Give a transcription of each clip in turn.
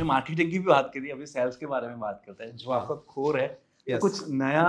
आपने मार्केटिंग की भी बात करी, अभी सेल्स के बारे में बात करते हैं, जो हाँ, आपका कोर है। तो यस। कुछ नया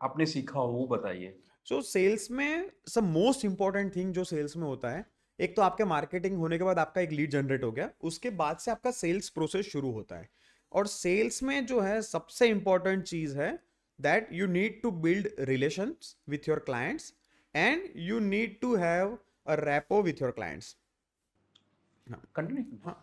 आपने सीखा हो वो बताइए। सो सेल्स में सब मोस्ट इंपॉर्टेंट थिंग जो सेल्स में होता है, एक तो आपके मार्केटिंग होने के बाद आपका एक लीड जनरेट हो गया, उसके बाद से आपका सेल्स प्रोसेस शुरू होता है। और सेल्स में जो है सबसे इंपॉर्टेंट चीज है that you need to build relations with your clients and you need to have a rapport with your clients. हाँ, कंटिन्यू। हाँ।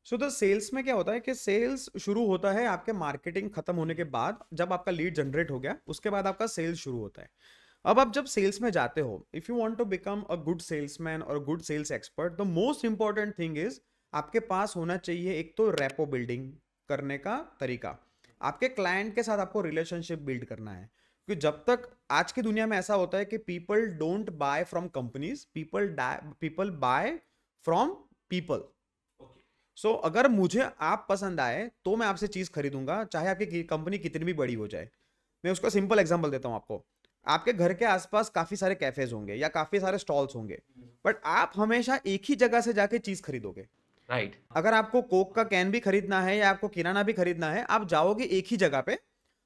सो द सेल्स में क्या होता है कि सेल्स शुरू होता है आपके मार्केटिंग खत्म होने के बाद, जब आपका लीड जनरेट हो गया उसके बाद आपका सेल्स शुरू होता है। अब आप जब सेल्स में जाते हो, if you want to become a good salesman और good sales expert, the most important thing is आपके पास होना चाहिए एक तो रैपो बिल्डिंग करने का तरीका। आपके क्लाइंट के साथ आपको रिलेशनशिप बिल्ड करना है, क्योंकि जब तक आज की दुनिया में ऐसा होता है कि people don't buy from companies, people buy from people. So अगर मुझे आप पसंद आए तो मैं आपसे चीज खरीदूंगा, चाहे आपकी कंपनी कितनी भी बड़ी हो जाए। मैं उसका सिंपल एग्जांपल देता हूं आपको। आपके घर के आसपास काफी सारे कैफेज होंगे या काफी सारे स्टॉल्स होंगे, बट आप हमेशा एक ही जगह से जाके चीज खरीदोगे। राइट। अगर आपको कोक का कैन भी खरीदना है या आपको किराना भी खरीदना है, आप जाओगे एक ही जगह पे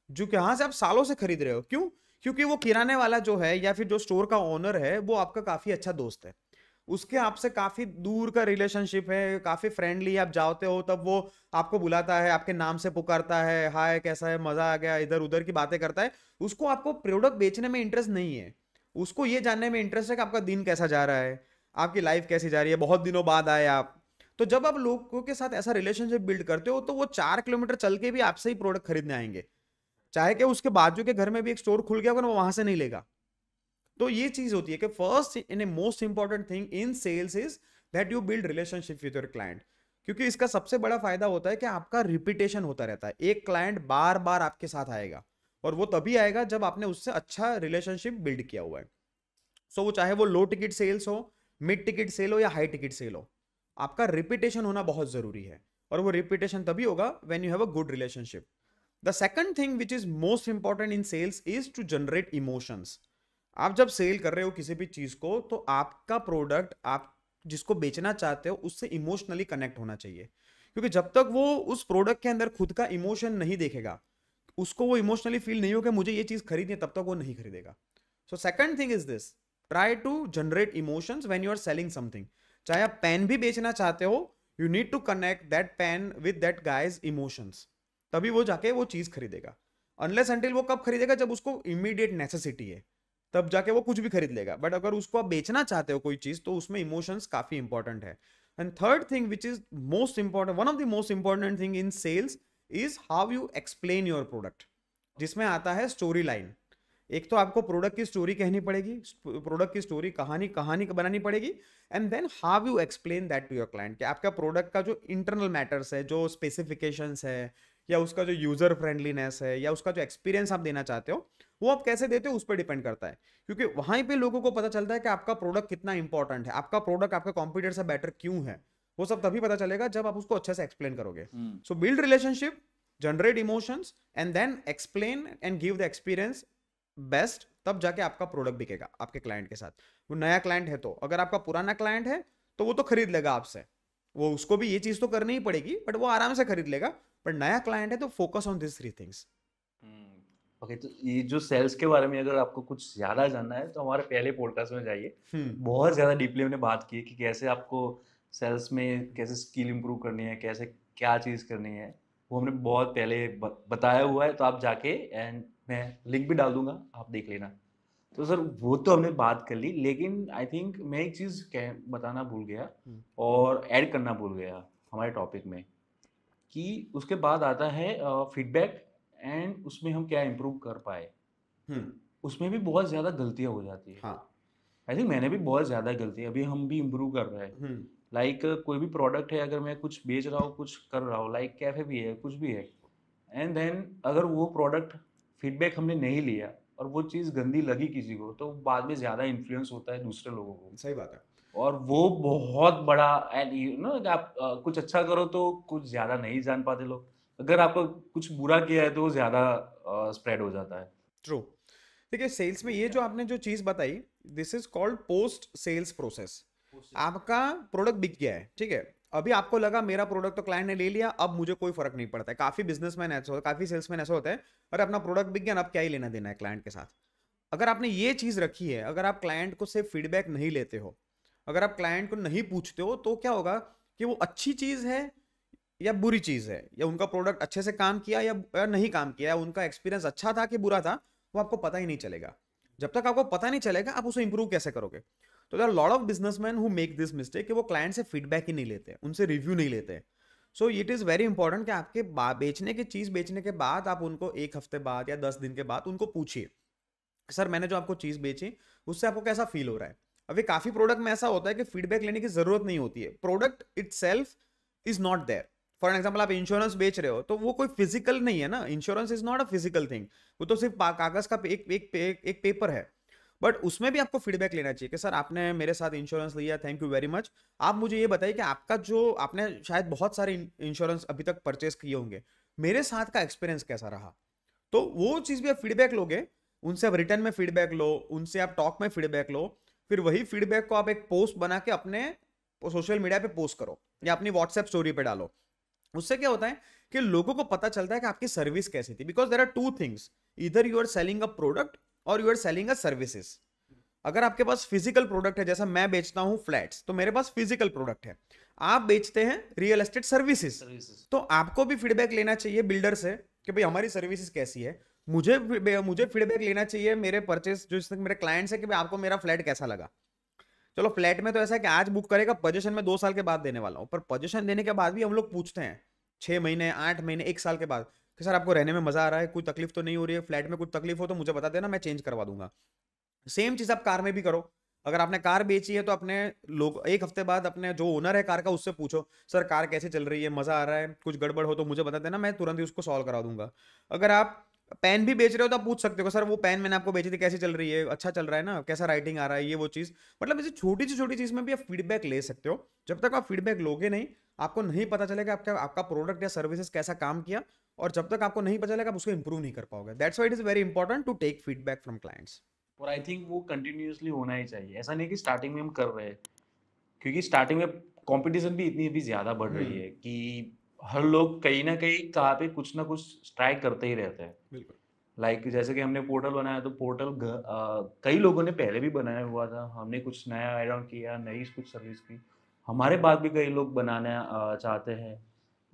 जो कि यहाँ से आप सालों से खरीद रहे हो। क्यों? क्योंकि वो किराने वाला जो है या फिर जो स्टोर का ओनर है वो आपका काफी अच्छा दोस्त है, उसके आपसे काफी दूर का रिलेशनशिप है, काफी फ्रेंडली। आप जाते हो तब वो आपको बुलाता है, आपके नाम से पुकारता है, हाय कैसा है, मजा आ गया, इधर उधर की बातें करता है। उसको आपको प्रोडक्ट बेचने में इंटरेस्ट नहीं है, उसको ये जानने में इंटरेस्ट है कि आपका दिन कैसा जा रहा है, आपकी लाइफ कैसी जा रही है, बहुत दिनों बाद आए आप। तो जब आप लोगों के साथ ऐसा रिलेशनशिप बिल्ड करते हो तो वो 4 किलोमीटर चल के भी आपसे ही प्रोडक्ट खरीदने आएंगे, चाहे कि उसके बाजू के घर में भी एक स्टोर खुल गया अगर वो वहां से नहीं लेगा। तो ये चीज होती है कि first in a most important thing in sales is that you build relationship with your client. क्योंकि इसका सबसे बड़ा फायदा होता है कि आपका रिपीटेशन होता रहता है, एक क्लाइंट बार बार आपके साथ आएगा, और वो तभी आएगा जब आपने उससे अच्छा रिलेशनशिप बिल्ड किया हुआ है। सो वो चाहे वो लो टिकट सेल्स हो, मिड टिकट सेल हो या हाई टिकट सेल हो, आपका रिपीटेशन होना बहुत जरूरी है। और वो रिपीटेशन तभी होगा when you have a good relationship. The second thing which is most important in sales is to generate emotions. आप जब सेल कर रहे हो किसी भी चीज को, तो आपका प्रोडक्ट आप जिसको बेचना चाहते हो उससे इमोशनली कनेक्ट होना चाहिए। क्योंकि जब तक वो उस प्रोडक्ट के अंदर खुद का इमोशन नहीं देखेगा, उसको वो इमोशनली फील नहीं होगा मुझे ये चीज खरीदनी है, तब तक वो नहीं खरीदेगा। So second thing is this, try to generate emotions when you are selling something. चाहे आप पेन भी बेचना चाहते हो, you need to connect that pen with that guy's emotions, तभी वो जाके वो चीज खरीदेगा। अनलेस अंटिल वो कब खरीदेगा? जब उसको इमीडिएट नेसेसिटी है, तब जाके वो कुछ भी खरीद लेगा। बट अगर उसको आप बेचना चाहते हो कोई चीज, तो उसमें इमोशंस काफी इंपॉर्टेंट है। And third thing which is most important, one of the most important thing in sales is how you explain your product, जिसमें आता है स्टोरी लाइन। एक तो आपको प्रोडक्ट की स्टोरी कहनी पड़ेगी, प्रोडक्ट की स्टोरी कहानी कहानी बनानी पड़ेगी। And then how you explain that to your client, कि आपका प्रोडक्ट का जो इंटरनल मैटर्स है, जो स्पेसिफिकेशंस है, या उसका जो यूजर फ्रेंडलीनेस है, या उसका जो एक्सपीरियंस आप देना चाहते हो, वो आप कैसे देते हो उस पर डिपेंड करता है। क्योंकि वहां पे लोगों को पता चलता है कि आपका प्रोडक्ट कितना इंपॉर्टेंट है, आपका प्रोडक्ट आपका कॉम्पिटिटर से बेटर क्यों है। वो सब तभी पता चलेगा जब आप उसको अच्छे से एक्सप्लेन करोगे। So build relationship, generate emotions, and then explain and give the experience best, तब जाके आपका प्रोडक्ट बिकेगा आपके क्लाइंट के साथ। वो नया क्लाइंट है तो, अगर आपका पुराना क्लाइंट है तो वो तो खरीद लेगा आपसे, वो उसको भी ये चीज तो करनी ही पड़ेगी, बट वो आराम से खरीद लेगा। बट नया क्लाइंट है तो focus on this 3 things. Okay, तो ये जो सेल्स के बारे में अगर आपको कुछ ज़्यादा जानना है तो हमारे पहले पॉडकास्ट में जाइए। हम्म। बहुत ज़्यादा डीपली हमने बात की है कि कैसे आपको सेल्स में कैसे स्किल इंप्रूव करनी है, कैसे क्या चीज़ करनी है, वो हमने बहुत पहले बताया हुआ है। तो आप जाके, एंड मैं लिंक भी डाल दूंगा, आप देख लेना। तो सर वो तो हमने बात कर ली, लेकिन आई थिंक मैं एक चीज़ बताना भूल गया और ऐड करना भूल गया हमारे टॉपिक में, कि उसके बाद आता है फीडबैक, एंड उसमें हम क्या इम्प्रूव कर पाए। तो हम्म। उसमें भी बहुत ज़्यादा गलतियाँ हो जाती है। हाँ। आई थिंक मैंने भी बहुत ज़्यादा गलतियाँ, अभी हम भी इम्प्रूव कर रहे हैं। हम्म। लाइक कोई भी प्रोडक्ट है, अगर मैं कुछ बेच रहा हूँ, कुछ कर रहा हूँ, लाइक कैफ़े भी है, कुछ भी है, एंड देन अगर वो प्रोडक्ट फीडबैक हमने नहीं लिया और वो चीज़ गंदी लगी किसी को, तो बाद में ज़्यादा इन्फ्लुएंस होता है दूसरे लोगों को। सही बात है। और वो बहुत बड़ा, एंड यू नो आप कुछ अच्छा करो तो कुछ ज़्यादा नहीं जान पाते लोग। अगर आपको कुछ बुरा किया है तो वो ज़्यादा स्प्रेड हो जाता है। ट्रू। देखिए सेल्स में ये जो आपने जो चीज बताई, this is called post sales process. आपका प्रोडक्ट बिक गया है, ठीक है। अभी आपको लगा मेरा प्रोडक्ट तो क्लाइंट ने ले लिया, अब मुझे कोई फर्क नहीं पड़ता है। काफी बिजनेसमैन ऐसे होते हैं, काफी सेल्समैन ऐसे होते हैं, अरे अपना प्रोडक्ट बिक गया, अब क्या ही लेना देना है क्लाइंट के साथ। अगर आपने ये चीज रखी है, अगर आप क्लाइंट को से फीडबैक नहीं लेते हो, अगर आप क्लाइंट को नहीं पूछते हो, तो क्या होगा कि वो अच्छी चीज है या बुरी चीज है, या उनका प्रोडक्ट अच्छे से काम किया या नहीं काम किया, या उनका एक्सपीरियंस अच्छा था कि बुरा था, वो आपको पता ही नहीं चलेगा। जब तक आपको पता नहीं चलेगा, आप उसे इंप्रूव कैसे करोगे? तो there are lot of businessman who make this mistake कि वो क्लाइंट से फीडबैक ही नहीं लेते, उनसे रिव्यू नहीं लेते। So it is very important कि आपके बेचने की चीज बेचने के बाद आप उनको 1 हफ्ते बाद या 10 दिन के बाद उनको पूछिए, सर मैंने जो आपको चीज बेची उससे आपको कैसा फील हो रहा है। अभी काफी प्रोडक्ट में ऐसा होता है कि फीडबैक लेने की जरूरत नहीं होती है, product itself is not there. For example आप इंश्योरेंस बेच रहे हो तो वो कोई फिजिकल नहीं है ना, insurance is not a physical thing, वो तो सिर्फ कागज का एक पेपर है। बट उसमें भी आपको फीडबैक लेना चाहिए कि सर आपने मेरे साथ इंश्योरेंस लिया, थैंक यू वेरी मच। आप मुझे ये बताइए कि आपका जो आपने शायद बहुत सारे इंश्योरेंस अभी तक परचेस किए होंगे, मेरे साथ का एक्सपीरियंस कैसा रहा। तो वो चीज भी आप फीडबैक लोगे, उनसे आप रिटर्न में फीडबैक लो, उनसे आप टॉक में फीडबैक लो, फिर वही फीडबैक को आप एक पोस्ट बना के अपने सोशल मीडिया पे पोस्ट करो या अपनी व्हाट्सएप स्टोरी पे डालो। उससे क्या होता है कि लोगों को पता चलता है कि आपकी सर्विस कैसी थी, because there are two things, इधर you are selling a product और you are selling a services. अगर आपके पास फिजिकल प्रोडक्ट है, जैसा मैं बेचता हूं फ्लैट्स, तो मेरे पास फिजिकल प्रोडक्ट है, आप बेचते हैं रियल एस्टेट सर्विसेज, सर्विसेज। तो आपको भी फीडबैक लेना चाहिए बिल्डर से कि भाई हमारी सर्विसेज कैसी है। मुझे मुझे फीडबैक लेना चाहिए मेरे परचेस जो मेरे क्लाइंट्स है कि भाई आपको मेरा फ्लैट कैसा लगा। चलो फ्लैट में तो ऐसा है कि आज बुक करेगा, पोजीशन में 2 साल के बाद देने वाला हूं, पर पोजीशन देने के बाद भी हम लोग पूछते हैं 6 महीने 8 महीने 1 साल के बाद कि सर आपको रहने में मजा आ रहा है, कोई तकलीफ तो नहीं हो रही है, फ्लैट में कुछ तकलीफ हो तो मुझे बता देना, मैं चेंज करवा दूंगा। सेम चीज आप कार में भी करो। अगर आपने कार बेची है तो अपने लोग 1 हफ्ते बाद अपने जो ओनर है कार का उससे पूछो, सर कार कैसे चल रही है, मजा आ रहा है, कुछ गड़बड़ हो तो मुझे बता देना, मैं तुरंत ही उसको सॉल्व करा दूंगा। अगर आप पेन भी बेच रहे हो तो आप पूछ सकते हो, सर वो पेन मैंने आपको बेची थी कैसी चल रही है, अच्छा चल रहा है ना, कैसा राइटिंग आ रहा है, ये वो चीज। मतलब ऐसी छोटी चीज में भी आप फीडबैक ले सकते हो। जब तक आप फीडबैक लोगे नहीं, आपको नहीं पता चलेगा आपका आपका प्रोडक्ट या सर्विसेज कैसा काम किया, और जब तक आपको नहीं पता चलेगा आप उसको इंप्रूव नहीं कर पाओगे। That's why it is very important to take feedback from clients. और आई थिंक वो कंटिन्यूअसली होना ही चाहिए, ऐसा नहीं कि स्टार्टिंग में हम कर रहे हैं, क्योंकि स्टार्टिंग में कंपटीशन भी इतनी अभी ज़्यादा बढ़ रही है कि हर लोग कहीं ना कहीं कहाँ पे कुछ ना कुछ ट्राई करते ही रहते हैं। बिल्कुल। लाइक जैसे कि हमने पोर्टल बनाया तो पोर्टल कई लोगों ने पहले भी बनाया हुआ था, हमने कुछ नया ऐड ऑन किया, नई कुछ सर्विस की, हमारे बाद भी कई लोग बनाना चाहते हैं,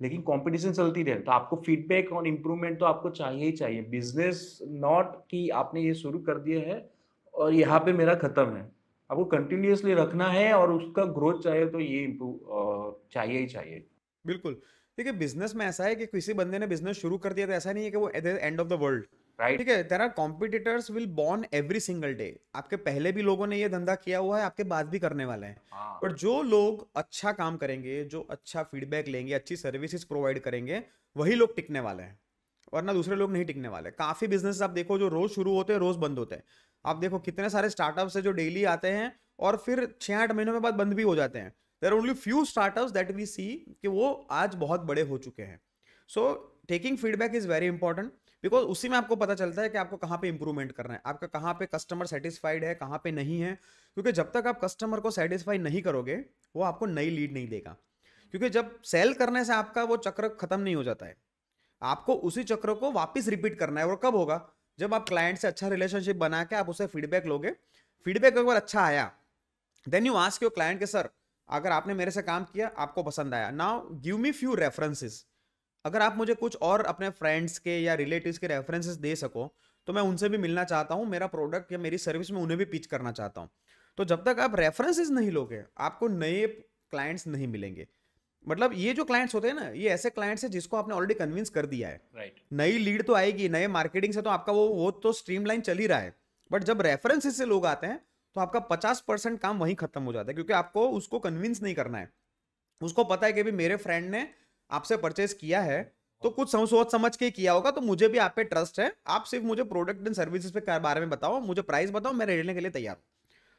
लेकिन कंपटीशन चलती रहे, तो आपको फीडबैक और इम्प्रूवमेंट तो आपको चाहिए ही चाहिए। बिजनेस नॉट कि आपने ये शुरू कर दिया है और यहाँ पे मेरा खत्म है, आपको कंटिन्यूअसली रखना है और उसका ग्रोथ चाहिए, तो ये इम्प्रूव चाहिए ही चाहिए। बिल्कुल। देखिए बिजनेस में ऐसा है कि किसी बंदे ने बिजनेस शुरू कर दिया तो ऐसा नहीं है कि वो at the end of the world. ठीक राइट। है, there are competitors will born every single day. आपके पहले भी लोगों ने ये धंधा किया हुआ है, आपके बाद भी करने वाले हैं। हाँ। पर जो लोग अच्छा काम करेंगे, जो अच्छा फीडबैक लेंगे, अच्छी सर्विसेज प्रोवाइड करेंगे, वही लोग टिकने वाले हैं, वरना दूसरे लोग नहीं टिकने वाले। काफी बिजनेस आप देखो जो रोज शुरू होते हैं रोज बंद होते हैं। आप देखो कितने सारे स्टार्टअप्स है जो डेली आते हैं और फिर 6-8 महीनों में बाद बंद भी हो जाते हैं। There only few startups that we see कि वो आज बहुत बड़े हो चुके हैं। So taking feedback is very important, because उसी में आपको पता चलता है कि आपको कहाँ पे इंप्रूवमेंट करना है, आपका कहाँ पे कस्टमर सेटिस्फाइड है, कहाँ पे नहीं है। क्योंकि जब तक आप कस्टमर को सेटिस्फाई नहीं करोगे, वो आपको नई लीड नहीं देगा। क्योंकि जब सेल करने से आपका वो चक्र खत्म नहीं हो जाता है, आपको उसी चक्र को वापस रिपीट करना है। और कब होगा? जब आप क्लाइंट से अच्छा रिलेशनशिप बना के आप उसे फीडबैक लोगे, फीडबैक एक बार अच्छा आया, then you ask your client के सर अगर आपने मेरे से काम किया, आपको पसंद आया, now give me few references. अगर आप मुझे कुछ और अपने फ्रेंड्स के या रिलेटिव्स के रेफरेंसेस दे सको तो मैं उनसे भी मिलना चाहता हूं, मेरा प्रोडक्ट या मेरी सर्विस में उन्हें भी पिच करना चाहता हूं। तो जब तक आप रेफरेंसेस नहीं लोगे, आपको नए क्लाइंट्स नहीं मिलेंगे। मतलब ये जो क्लाइंट्स होते हैं ना, ये ऐसे क्लाइंट्स हैं जिसको आपने ऑलरेडी कन्विंस कर दिया है। राइट। नई लीड तो आएगी, नए मार्केटिंग से तो आपका वो तो स्ट्रीमलाइन चल ही रहा है, बट जब रेफरेंसेस से लोग आते हैं तो आपका 50% काम वहीं खत्म हो जाता है, क्योंकि आपको उसको कन्विंस नहीं करना है। उसको पता है कि भी मेरे फ्रेंड ने आपसे परचेस किया है तो कुछ सोच समझ के किया होगा, तो मुझे भी आप पे ट्रस्ट है, आप सिर्फ मुझे प्रोडक्ट एंड सर्विसेज पे बारे में बताओ, मुझे प्राइस बताओ, मैं लेने के लिए तैयार हूँ।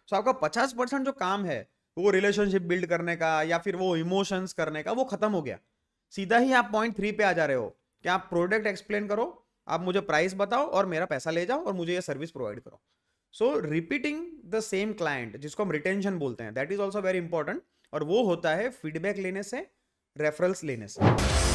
सो आपका 50% जो काम है वो रिलेशनशिप बिल्ड करने का या फिर वो इमोशंस करने का, वो खत्म हो गया। सीधा ही आप पॉइंट 3 पे आ जा रहे हो कि आप प्रोडक्ट एक्सप्लेन करो, आप मुझे प्राइस बताओ और मेरा पैसा ले जाओ और मुझे ये सर्विस प्रोवाइड करो। सो रिपीटिंग द सेम क्लाइंट, जिसको हम रिटेंशन बोलते हैं, that is also very important. और वो होता है फीडबैक लेने से, रेफरल्स लेने से।